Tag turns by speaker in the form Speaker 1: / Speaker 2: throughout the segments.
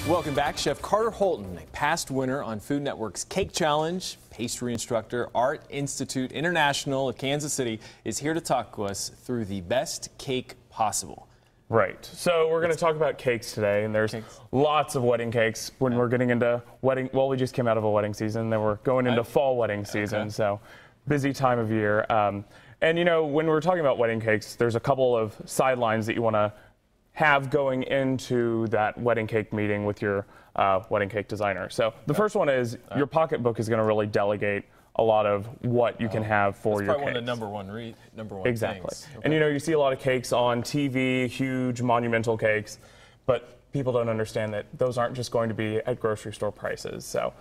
Speaker 1: Welcome back. Chef Carter Holton, a past winner on Food Network's Cake Challenge, pastry instructor, Art Institute International of Kansas City, is here to talk to us through the best cake possible.
Speaker 2: Right. So we're going to talk about cakes today, and there's lots of wedding cakes when we're getting into wedding. Well, we just came out of a wedding season, then we're going into fall wedding season, so busy time of year. And you know, when we're talking about wedding cakes, there's a couple of sidelines that you want to have going into that wedding cake meeting with your wedding cake designer. So the first one is your pocketbook is going to really delegate a lot of what you can have for your cake. That's
Speaker 1: probably one of the number one
Speaker 2: exactly.
Speaker 1: things. Okay.
Speaker 2: And you know, you see a lot of cakes on TV, huge monumental cakes, but people don't understand that those aren't just going to be at grocery store prices. So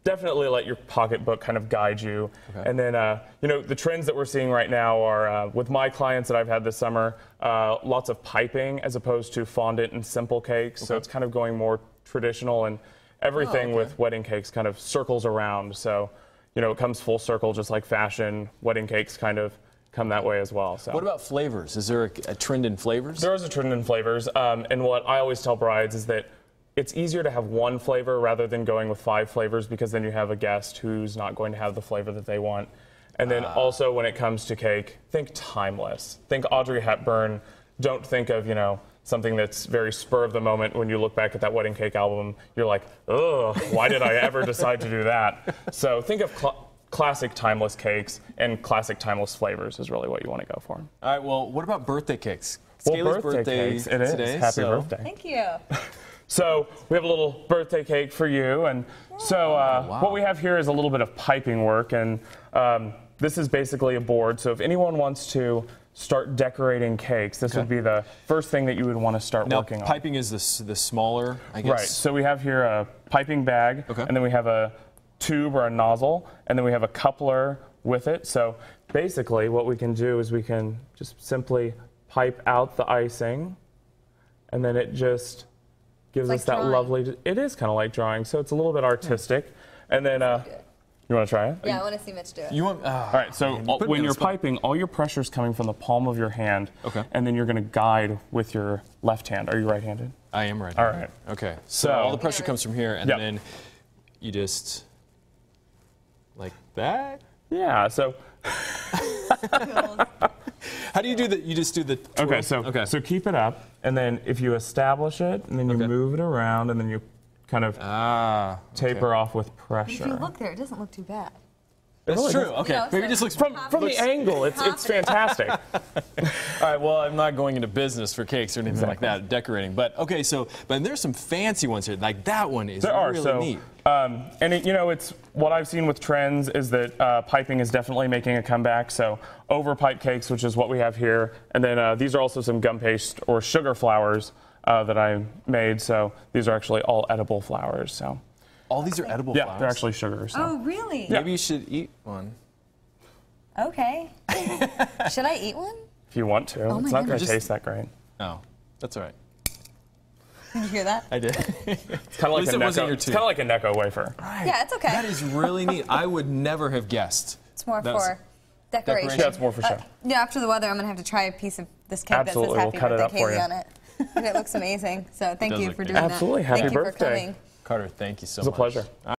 Speaker 2: definitely let your pocketbook kind of guide you. Okay. And then, you know, the trends that we're seeing right now are, with my clients that I've had this summer, lots of piping as opposed to fondant and simple cakes. Okay. So it's kind of going more traditional, and everything with wedding cakes kind of circles around. So, you know, it comes full circle, just like fashion. Wedding cakes kind of come that way as well. So.
Speaker 1: What about flavors? Is there a trend in flavors?
Speaker 2: There is a trend in flavors. And what I always tell brides is that it's easier to have one flavor rather than going with 5 flavors, because then you have a guest who's not going to have the flavor that they want. And then also when it comes to cake, think timeless. Think Audrey Hepburn. Don't think of, you know, something that's very spur of the moment. When you look back at that wedding cake album, you're like, ugh, why did I ever decide to do that? So think of classic timeless cakes, and classic timeless flavors is really what you want to go for.
Speaker 1: All right, well, what about birthday cakes? It's
Speaker 2: well, birthday cakes, it is.
Speaker 1: Today,
Speaker 2: Happy birthday.
Speaker 3: Thank you.
Speaker 2: So we have a little birthday cake for you, and so what we have here is a little bit of piping work, and this is basically a board. So if anyone wants to start decorating cakes, this would be the first thing that you would want to start working on.
Speaker 1: Piping is the smaller, I guess.
Speaker 2: Right. So we have here a piping bag, and then we have a tube or a nozzle, and then we have a coupler with it. So basically what we can do is we can just simply pipe out the icing, and then it just gives us that lovely, it is kind of like drawing, so it's a little bit artistic. And then, you want to try it?
Speaker 3: Yeah, I want to see Mitch do it.
Speaker 1: You want?
Speaker 2: All right, so when you're piping, all your pressure is coming from the palm of your hand, and then you're going to guide with your left hand. Are you right-handed?
Speaker 1: I am right-handed.
Speaker 2: All right.
Speaker 1: Okay, so all the pressure comes from here, and then you just, like that?
Speaker 2: Yeah, so.
Speaker 1: How do you do that? You just do the twirl?
Speaker 2: So keep it up, and then if you establish it, and then you move it around, and then you kind of taper off with pressure.
Speaker 3: If you look there, it doesn't look too bad.
Speaker 1: That's true. Okay,
Speaker 3: you know,
Speaker 1: maybe it just looks
Speaker 2: from the angle. It's fantastic.
Speaker 1: All right. Well, I'm not going into business for cakes or anything like that, decorating. But okay, but there's some fancy ones here. Like that one is really neat.
Speaker 2: And you know, it's what I've seen with trends is that piping is definitely making a comeback. So over-pipe cakes, which is what we have here, and then these are also some gum paste or sugar flowers that I made. So these are actually all edible flowers. So.
Speaker 1: All these are edible flowers?
Speaker 2: Yeah, they're actually sugar. So.
Speaker 3: Oh, really?
Speaker 1: Maybe you should eat one.
Speaker 3: Okay. Should I eat one?
Speaker 2: If you want to. It's not going to taste that great.
Speaker 1: Oh, that's all right.
Speaker 3: Did you hear that?
Speaker 1: I did.
Speaker 2: It's kind of like a Necco wafer.
Speaker 1: Right.
Speaker 3: Yeah, it's okay.
Speaker 1: That is really neat. I would never have guessed.
Speaker 3: It's more for decoration.
Speaker 2: Yeah, it's more for show.
Speaker 3: Yeah, after the weather, I'm going to have to try a piece of this cake that says Happy Birthday Kaylee on it. And it looks amazing. So thank you for doing that.
Speaker 2: Absolutely. Happy birthday.
Speaker 3: Thank you for coming.
Speaker 1: Carter, thank you so much.
Speaker 2: It was a pleasure.